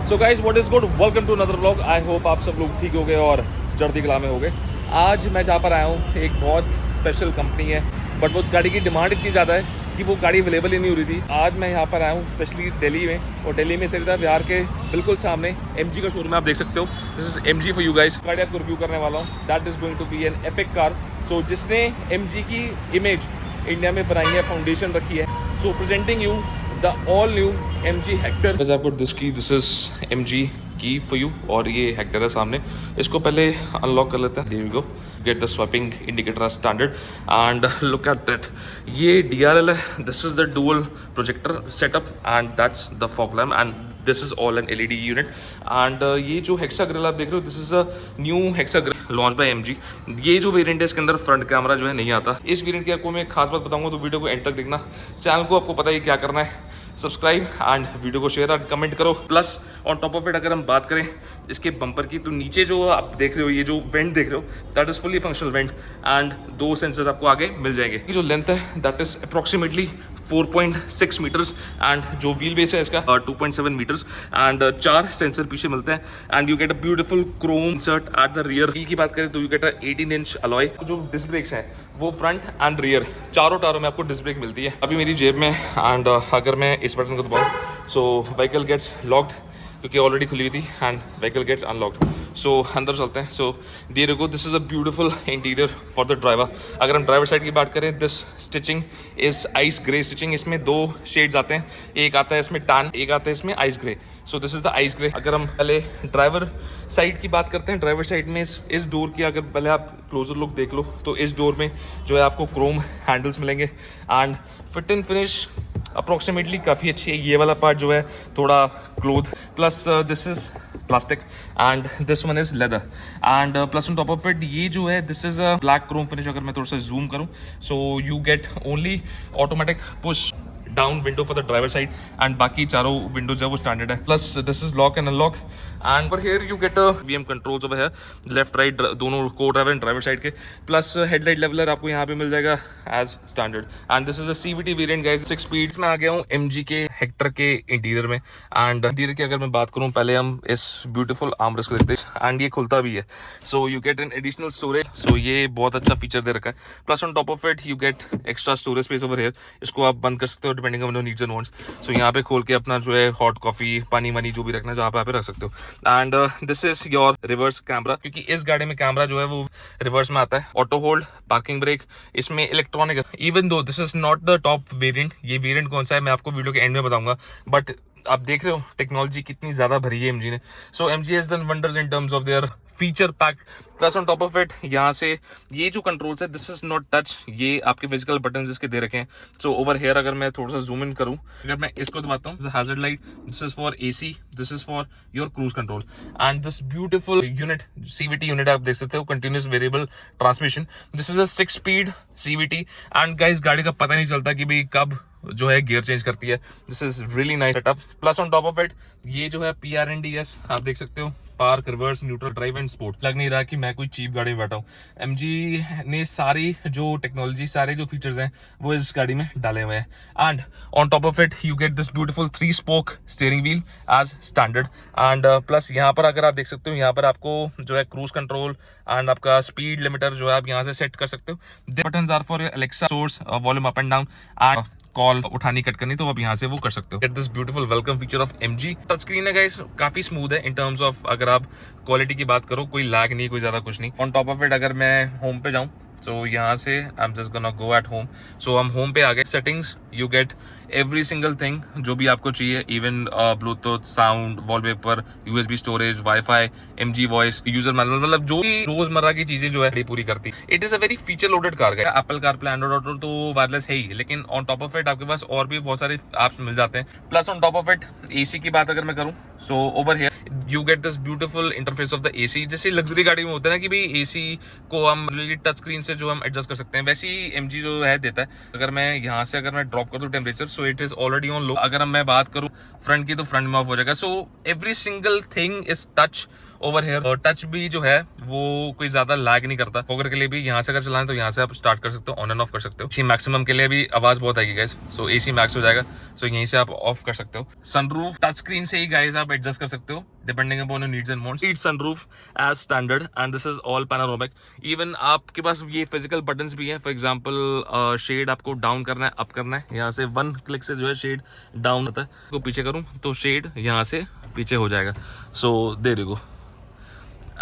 So guys what is good, welcome to another vlog. I hope आप सब लोग ठीक हो गए और जर्दी कला में हो गए। आज मैं जहाँ पर आया हूँ एक बहुत स्पेशल कंपनी है, बट वो उस गाड़ी की डिमांड इतनी ज़्यादा है कि वो गाड़ी अवेलेबल ही नहीं हो रही थी। आज मैं यहाँ पर आया हूँ स्पेशली दिल्ली में, और दिल्ली में सीधा बिहार के बिल्कुल सामने MG का शोरूम है, आप देख सकते हो। This is MG for you guys. गाड़ी आपको रिव्यू करने वाला हूँ, that is going to be an epic car. So जिसने MG की इमेज इंडिया में बनाई है, फाउंडेशन रखी है, so presenting you the all new MG Hector. This is MG की फॉर यू, और ये हेक्टर है सामने। इसको पहले अनलॉक कर लेते हैं। There we go, get the swapping indicator as standard and look at that. ये DRL है, this is the dual projector setup and that's the fog lamp and this is all an LED unit. And ये जो hexa grille आप देख रहे हो, this is a new hexa grille launch by MG। ये जो variant है इसके अंदर फ्रंट कैमरा जो है नहीं आता। इस वेरिएंट की आपको मैं एक खास बात बताऊंगा, तो वीडियो को एंड तक देखना। चैनल को आपको पता ही क्या करना है, सब्सक्राइब एंड वीडियो को शेयर एंड कमेंट करो। Plus on top of it अगर हम बात करें इसके बम्पर की, तो नीचे जो आप देख रहे हो, ये जो वेंट देख रहे हो, that is fully functional vent and 2 sensors आपको आगे मिल जाएंगे। जो लेंथ है that is approximately 4.6 metres and जो व्हील बेस है इसका 2.7 मीटर्स एंड 4 सेंसर पीछे मिलते हैं and you get a beautiful Chrome insert at the rear. Wheel की बात करें तो you get a 18 inch alloy. जो डिस्क ब्रेक्स हैं वो फ्रंट एंड रियर चारों टायरों में आपको डिस्क ब्रेक मिलती है। अभी मेरी जेब में एंड अगर मैं इस बटन को दबाऊँ सो व्हीकल गेट्स लॉक्ड, क्योंकि ऑलरेडी खुली हुई थी, and vehicle gets unlocked. So अंदर चलते हैं। So there you go, this is a beautiful interior for the driver. अगर हम ड्राइवर साइड की बात करें, this stitching is ice grey stitching. इसमें 2 शेड्स आते हैं, एक आता है इसमें टैन, एक आता है इसमें ice grey. So this is the ice grey. अगर हम पहले ड्राइवर साइड की बात करते हैं, ड्राइवर साइड में इस डोर की अगर पहले आप क्लोजर लुक देख लो, तो इस डोर में जो है आपको क्रोम हैंडल्स मिलेंगे and fit and finish approximately काफ़ी अच्छी है। ये वाला पार्ट जो है थोड़ा cloth, plus this is plastic and this one is leather and plus on top of it ये जो है this is a black Chrome finish. अगर मैं थोड़ा सा जूम करूं, सो you get only automatic push down window for the driver side and बाकी चारों विंडोज है वो स्टैंडर्ड है। Plus this is lock and unlock and पर here you get VM controls over है, लेफ्ट राइट दोनों को ड्राइवर एंड ड्राइवर साइड के। प्लस हेडलाइट लेवलर आपको यहाँ पे मिल जाएगा as standard and this is a CVT variant guys. 6 speeds में आ गया हूँ MG के हेक्टर के इंटीरियर में। एंड इंटीरियर की अगर मैं बात करूँ, पहले हम इस ब्यूटीफुल आर्मरेस्ट को देखते हैं एंड ये खुलता भी है। So you get an additional storage, so ये बहुत अच्छा फीचर दे रखा है। Plus on top of it you get extra storage space over here. इसको आप बंद कर सकते हो depending on your needs and wants. So यहाँ पे खोल के अपना जो है हॉट कॉफी, पानी वानी जो भी रखना है जहाँ पे आप रख सकते हो। And this is your reverse camera, क्योंकि इस गाड़ी में कैमरा जो है वो रिवर्स में आता है। ऑटो होल्ड, पार्किंग ब्रेक, इसमें electronic. Even though this is not the top variant, ये वेरिएंट कौन सा है मैं आपको वीडियो के एंड में बताऊंगा, बट आप देख रहे हो टेक्नोलॉजी कितनी ज्यादा भरी है MG ने। सो MG has done wonders in terms of their feature pack. Plus on top of it यहाँ से ये जो कंट्रोल्स है, दिस इज नॉट टच, ये आपके फिजिकल बटन इसके दे रखे हैं। सो ओवर हेयर अगर मैं थोड़ा सा जूम इन करूँ, अगर मैं इसको दबाता हूँ, hazard light, this is for AC, this is for your cruise control and this beautiful unit CVT unit आप देख सकते हो, continuous variable transmission. This is a 6 speed CVT and guys गाड़ी का पता नहीं चलता कि भाई कब जो है गियर चेंज करती है। This is really nice setup. Plus on top of it ये जो है PRNDS आप देख सकते हो, park, reverse, neutral, drive and sport. लग नहीं रहा कि मैं कोई चीप गाड़ी में बैठा हूँ। MG ने सारी जो टेक्नोलॉजी, सारे जो फीचर्स हैं वो इस गाड़ी में डाले हुए हैं। And on top of it you get this beautiful 3 spoke steering wheel as standard and plus यहाँ पर अगर आप देख सकते हो, यहाँ पर आपको जो है क्रूज कंट्रोल एंड आपका स्पीड लिमिटर जो है आप यहाँ से सेट कर सकते हो। Buttons are for Alexa, source, volume up and down and call उठानी कट करनी, तो आप यहाँ से वो कर सकते हो। Get this beautiful welcome feature of MG। Touch screen है गाइस, काफी स्मूथ है इन टर्म्स ऑफ, अगर आप क्वालिटी की बात करो कोई लैग नहीं, कोई ज्यादा कुछ नहीं। ऑन टॉप ऑफ इट अगर मैं होम पे जाऊँ, सो यहाँ से I am just gonna go at home. So हम होम पे आ गए। Settings you get every single thing जो भी आपको चाहिए, even bluetooth, sound, wallpaper, USB storage, wifi, MG voice, user manual, मतलब जो भी रोजमर्रा की चीजें जो है पूरी करती है। It is a very feature loaded car है। एप्पल कारप्ले, एंड्रॉइड ऑटो तो वायरलेस है ही, लेकिन ऑन टॉप ऑफ इट आपके पास और भी बहुत सारे ऐप्स मिल जाते हैं। Plus on top of it AC की बात अगर मैं करूँ, so over here you get this beautiful interface of the AC। जैसे लग्जरी गाड़ी में होता है ना कि भाई AC को हम टच स्क्रीन से जो हम एडजस्ट कर सकते हैं, वैसे ही MG जो है देता है। अगर मैं यहाँ से अगर मैं ड्रॉप कर दूँ temperature, so it is already on low. अगर मैं बात करूँ फ्रंट की, तो फ्रंट में ऑफ हो जाएगा। So every single thing is touch over here touch भी जो है वो कोई ज्यादा लैग नहीं करता। पॉकर के लिए भी यहाँ से अगर चलाएं तो यहाँ से आप स्टार्ट कर सकते हो, ऑन एंड ऑफ कर सकते हो। मैक्सिमम के लिए भी आवाज बहुत आएगी गाइस, सो एसी मैक्स हो जाएगा, सो यहीं से आप ऑफ कर सकते हो। सनरूफ टच स्क्रीन से ही गाइस आप एडजस्ट कर सकते हो depending upon your needs and wants. Heat sunroof as standard and this is all panoramic. Even आपके पास ये फिजिकल बटन्स भी हैं, फॉर एग्जांपल शेड आपको डाउन करना है, अप करना है, यहाँ से 1 क्लिक से जो है शेड डाउन होता है। को पीछे करूँ तो शेड यहाँ से पीछे हो जाएगा, so there you go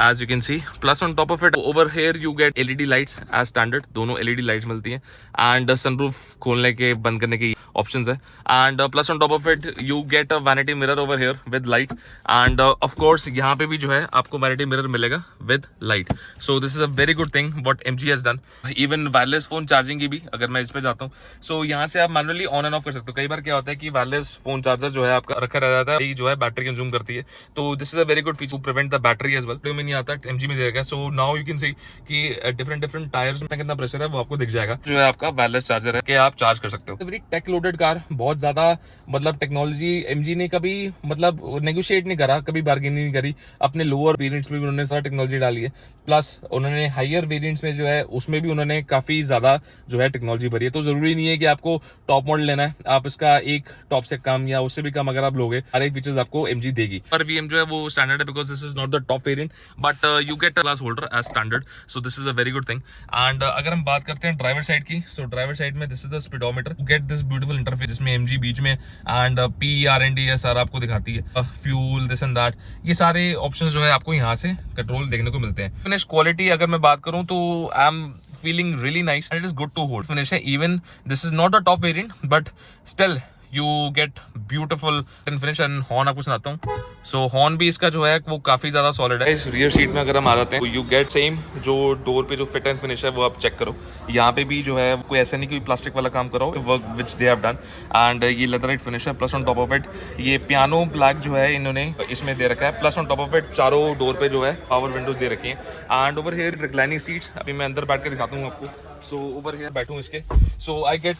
as you can see. Plus on top of it over here you get LED lights as standard, दोनों LED lights मिलती हैं and sunroof खोलने के बंद करने की options है and plus on top of it you get a vanity mirror over here with light and of course यहाँ पे भी जो है आपको vanity mirror मिलेगा with light. So this is a very good thing what MG has done. Even wireless phone charging की भी अगर मैं इस पे जाता हूँ so यहाँ से आप manually on and off कर सकते हो। कई बार क्या होता है कि wireless phone charger जो है आपका रखा रह जाता है, जो है बैटरी कंज्यूम करती है, तो this is a very good feature to prevent the battery as well। नहीं आता MG में देगा, so now you can see कि डिफरेंट टायर्स में कितना प्रेशर है वो आपको दिख जाएगा। जो है आपका वायरलेस चार्जर है कि आप चार्ज कर सकते हो। वेरी टेक लोडेड कार, बहुत ज्यादा मतलब टेक्नोलॉजी MG ने कभी मतलब नेगोशिएट नहीं करा, कभी बार्गेनिंग नहीं करी। अपने लोअर वेरिएंट्स में भी उन्होंने सारा टेक्नोलॉजी डाली है, प्लस उन्होंने हायर वेरिएंट्स में जो है उसमें भी उन्होंने काफी ज्यादा जो है टेक्नोलॉजी भरी है। तो जरूरी नहीं है कि आपको टॉप मॉडल लेना है, आप इसका एक टॉप से कम या उससे भी कम अगर आप लोगे, सारे फीचर्स आपको MG देगी। पर VM जो है वो स्टैंडर्ड है because this is not the top variant, but you get a glass holder as standard, so this is a very good thing. And अगर हम बात करते हैं ड्राइवर साइड की, so ड्राइवर साइड में this is the speedometer, you get this beautiful interface जिसमें MG बीच में and P R&D है सारा आपको दिखाती है, fuel this and that, ये सारे ऑप्शंस जो है आपको यहाँ से कंट्रोल देखने को मिलते हैं। फिनिश क्वालिटी अगर मैं बात करूँ तो I am feeling really nice and it is good to hold finish है। even this is not a top variant but still you get beautiful finish and horn आपको सुनाता हूँ। so horn भी इसका जो है वो काफी ज्यादा सॉलिड है। इस रियर सीट में अगर हम आ जाते हैं तो you get same जो डोर पे जो फिट एंड फिनिश है वो आप चेक करो। यहाँ पे भी जो है कोई ऐसा नहीं कोई प्लास्टिक वाला काम करो, work which they have done and ये लेदराइट फिनिश है। Plus on top of it ये पियानो ब्लैक जो है इन्होंने इसमें दे रखा है। Plus on top of it चारों डोर पे जो है पावर विंडोज दे रखी है and over here reclining seats. अभी मैं अंदर बैठ के दिखाता हूँ आपको। सो ओवर हियर बैठूँ इसके, so I get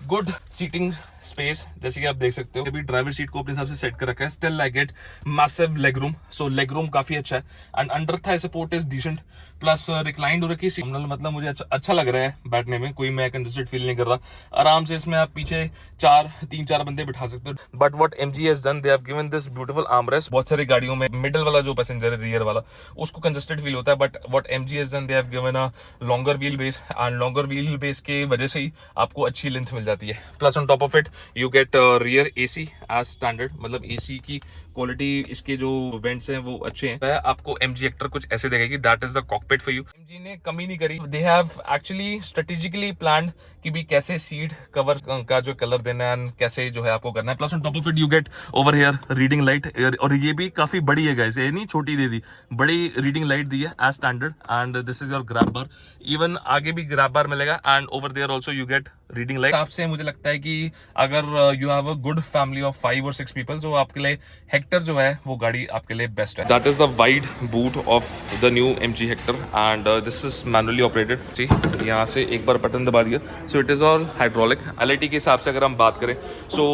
good seating space, जैसे कि आप देख सकते हो। अभी ड्राइवर सीट को अपने हिसाब से सेट कर रखा है। Still I get massive leg room, so leg room काफी अच्छा है and under thigh support is decent. Plus reclined हो रखी सीट, मतलब मुझे अच्छा लग रहा है बैठने में, कोई मैं कंजस्टेड फील नहीं कर रहा। आराम से इसमें आप पीछे 3-4 बंदे बिठा सकते हो। But what MG has done, they have given this beautiful armrest. बहुत सारी गाड़ियों में मिडिल वाला जो पैसेंजर है रियर वाला उसको कंजस्टेड फील होता है, but what MG has done, they have given a longer wheel base and longer wheel base के वजह से ही आपको अच्छी लेंथ मिल जाती है। Plus on top of it you get rear AC as standard, मतलब AC की क्वालिटी इसके जो वेंट्स हैं वो अच्छे हैं। आपको MG हेक्टर कुछ ऐसे देखेगी, that is the cockpit for you. MG ने कमी नहीं करी, they have actually strategically planned कि भी कैसे सीट कवर का जो कलर देना है कैसे जो है आपको करना है। Plus on top of it you get over here reading light, और ये भी काफी बड़ी है गाइस, ये नहीं छोटी दे दी, बड़ी रीडिंग लाइट दी है as standard and this is your grab bar. Even आगे भी ग्रैब बार मिलेगा and over there also you get reading light. आपसे मुझे लगता है कि अगर you have a good family of 5 or 6 people, तो आपके लिए हेक्टर जो है वो गाड़ी आपके लिए बेस्ट है। That is the wide boot of the new MG Hector and this is manually operated. जी यहाँ से एक बार बटन दबा दिया, so it is all hydraulic. LIT के हिसाब से अगर हम बात करें सो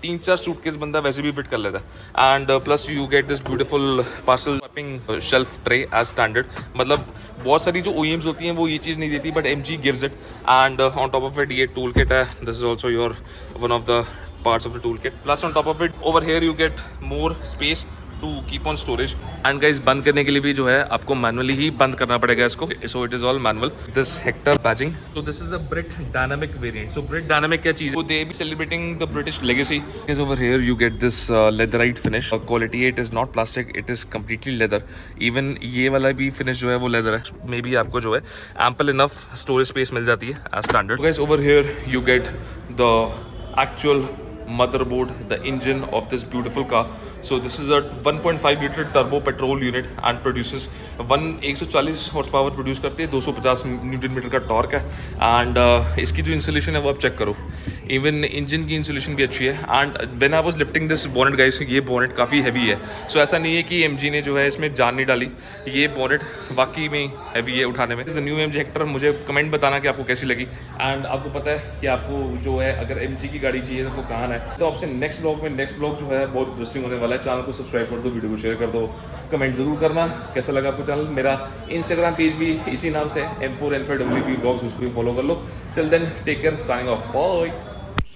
3-4 सूटकेस बंदा वैसे भी फिट कर लेता है and plus you get this beautiful parcel swapping shelf tray as standard. मतलब बहुत सारी जो OEMs होती हैं वो ये चीज़ नहीं देती, but MG gives it and on top of it ये टूल किट है। This is also your one of the parts of the toolkit. Plus on top of it over here you get more space to keep on storage and guys बंद करने के लिए भी जो है आपको मैनुअली ही बंद करना पड़ेगा इसको, so it is all manual. This Hector badging, so this is a Brit Dynamic variant. So Brit Dynamic क्या चीज़ है, so they be celebrating the British legacy. Is over here you get this leatherite finish quality. It is not plastic, it is completely leather. Even ये वाला भी finish जो है वो leather है। Maybe आपको जो है ample enough storage space मिल जाती है as standard. So guys over here you get the actual motherboard, the engine of this beautiful car. So this is a 1.5 liter turbo petrol unit and produces 140 horse power produce करती है, 250 Newton metre का torque है and इसकी जो insulation है वो आप check करो। इवन इंजन की इंसुलेशन भी अच्छी है। And when I was lifting this bonnet guys, ये बोनेट काफ़ी हैवी है। सो ऐसा नहीं है कि एमजी ने जो है इसमें जान नहीं डाली, ये बोनेट वाकई में हैवी है उठाने में। न्यू एमजी हेक्टर, मुझे कमेंट बताना कि आपको कैसी लगी। एंड आपको पता है कि आपको जो है अगर एमजी की गाड़ी चाहिए तो आपको कहाँ आना है। तो आपसे नेक्स्ट ब्लॉग जो है बहुत इंटरेस्टिंग होने वाला है। चैनल को सब्सक्राइब कर दो, वीडियो को शेयर कर दो, कमेंट जरूर करना कैसा लगा आपको चैनल। मेरा इंस्टाग्राम पेज भी इसी नाम से M4N5WP ब्लॉग्स, उसको भी फॉलो कर लो। Till then take care, signing off, bye.